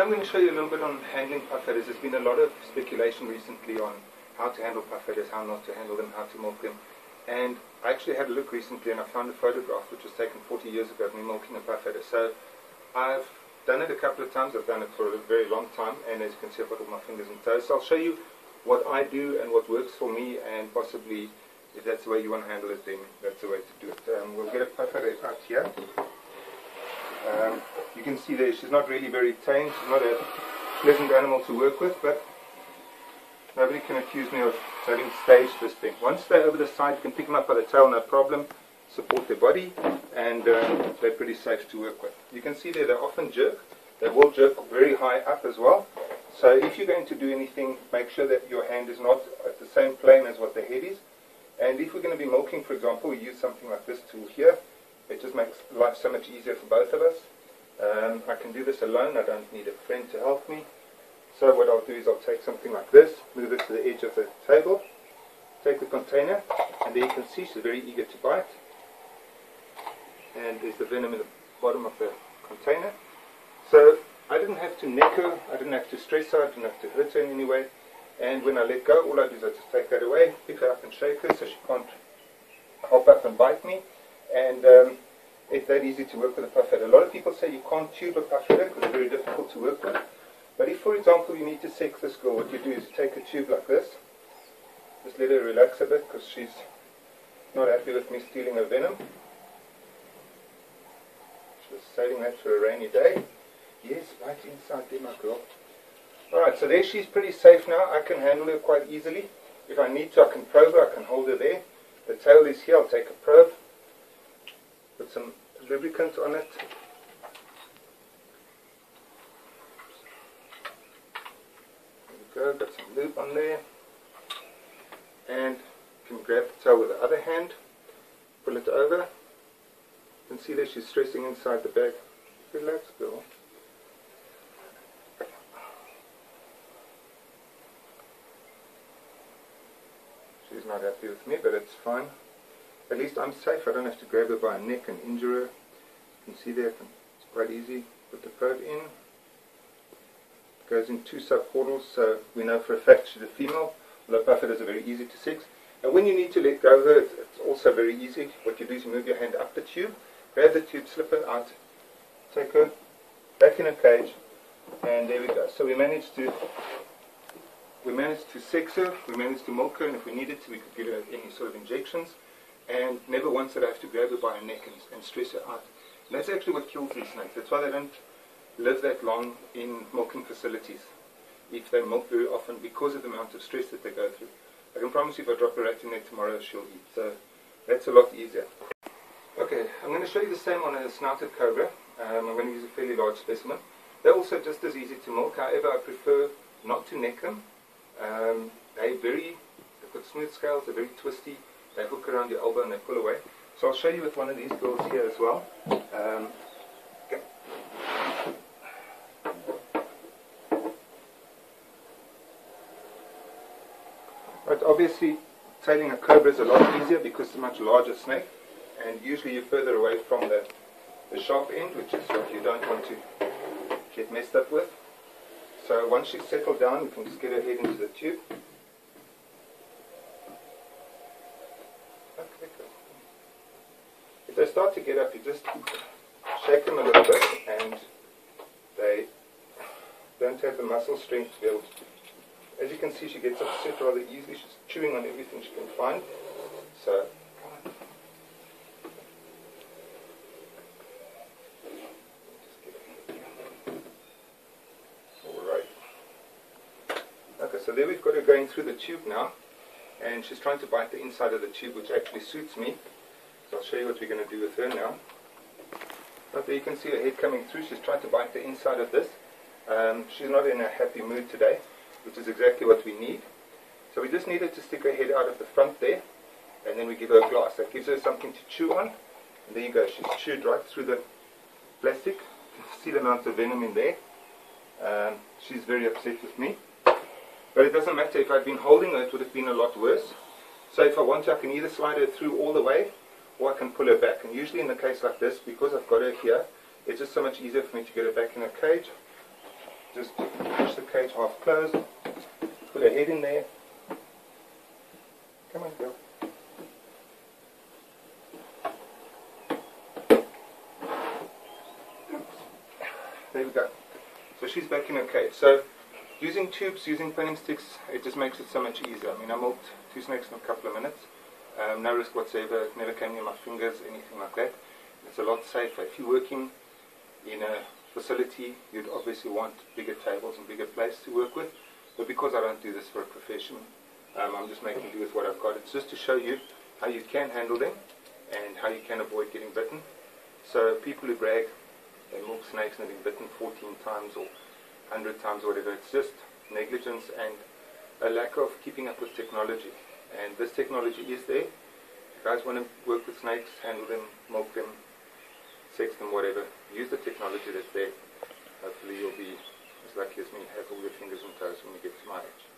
I'm going to show you a little bit on handling puff adders. There's been a lot of speculation recently on how to handle puff adders, how not to handle them, how to milk them. And I actually had a look recently and I found a photograph which was taken 40 years ago of me milking a puff adder. So I've done it a couple of times. I've done it for a very long time, and as you can see I've got all my fingers and toes. So I'll show you what I do and what works for me, and possibly if that's the way you want to handle it, then that's the way to do it. We'll get a puff adder out here. You can see there she's not really very tame. She's not a pleasant animal to work with, but nobody can accuse me of having staged this thing. Once they're over the side, you can pick them up by the tail, no problem, support their body, and they're pretty safe to work with. You can see there they often jerk. They will jerk very high up as well. So if you're going to do anything, make sure that your hand is not at the same plane as what the head is. And if we're going to be milking, for example, we use something like this tool here. It just makes life so much easier for both of us. I can do this alone. I don't need a friend to help me. So what I'll do is I'll take something like this, move it to the edge of the table, take the container, and there you can see she's very eager to bite. And there's the venom in the bottom of the container. So I didn't have to neck her, I didn't have to stress her, I didn't have to hurt her in any way. And when I let go, all I do is I just take that away, pick her up and shake her so she can't hop up and bite me. And it's that easy to work with a puff adder. A lot of people say you can't tube a puff adder because they're very difficult to work with. But if, for example, you need to sex this girl, what you do is you take a tube like this, just let her relax a bit because she's not happy with me stealing her venom. She was saving that for a rainy day. Yes, right inside there, my girl. Alright, so there she's pretty safe now. I can handle her quite easily. If I need to, I can probe her, I can hold her there. The tail is here, I'll take a probe, put some lubricant on it. There we go, got some lube on there. And you can grab the tail with the other hand, pull it over. You can see that she's stressing inside the bag. Relax, girl. She's not happy with me, but it's fine. At least I'm safe. I don't have to grab her by her neck and injure her. You can see there, it's quite easy. Put the probe in. It goes in 2 subcaudals, so we know for a fact she's a female. Although puff adders are very easy to sex. And when you need to let go of her, it's also very easy. What you do is you move your hand up the tube, grab the tube, slip her out, take her back in a cage, and there we go. So we managed to sex her, we managed to milk her, and if we needed to, we could give her any sort of injections. And never once did I have to grab her by her neck and stress her out. And that's actually what kills these snakes. That's why they don't live that long in milking facilities, if they milk very often, because of the amount of stress that they go through. I can promise you if I drop a rat in there tomorrow, she'll eat. So that's a lot easier. Okay, I'm going to show you the same on a snouted cobra. I'm going to use a fairly large specimen. They're also just as easy to milk, however I prefer not to neck them. They've got smooth scales, they're very twisty, they hook around your elbow and they pull away. So I'll show you with one of these girls here as well. Okay. But obviously tailing a cobra is a lot easier because it's a much larger snake, and usually you're further away from the sharp end, which is what you don't want to get messed up with. So once she's settled down, you can just get her head into the tube. Okay, good. If they start to get up, you just shake them a little bit, and they don't have the muscle strength to be able to. As you can see, she gets upset rather easily. She's chewing on everything she can find. So, so there we've got her going through the tube now, and she's trying to bite the inside of the tube, which actually suits me. So I'll show you what we're going to do with her now. Right there you can see her head coming through. She's trying to bite the inside of this. She's not in a happy mood today, which is exactly what we need. So we just need her to stick her head out of the front there, and then we give her a glass. That gives her something to chew on. And there you go, she's chewed right through the plastic. You can see the amount of venom in there. She's very upset with me. But it doesn't matter, if I'd been holding her, it would have been a lot worse. So if I want to, I can either slide her through all the way, or I can pull her back. And usually in a case like this, because I've got her here, it's just so much easier for me to get her back in her cage. Just push the cage half closed, put her head in there. Come on, girl. There we go. So she's back in her cage. So using tubes, using pinning sticks, it just makes it so much easier. I mean, I milked 2 snakes in a couple of minutes. No risk whatsoever, it never came near my fingers, anything like that. It's a lot safer. If you're working in a facility, you'd obviously want bigger tables and bigger plates to work with. But because I don't do this for a profession, I'm just making do with what I've got. It's just to show you how you can handle them and how you can avoid getting bitten. So people who brag they milk snakes and they've been bitten 14 times or 100 times or whatever, it's just negligence and a lack of keeping up with technology. And this technology is there. If you guys want to work with snakes, handle them, milk them, sex them, whatever, use the technology that's there. Hopefully you'll be as lucky as me, have all your fingers and toes when you get to my age.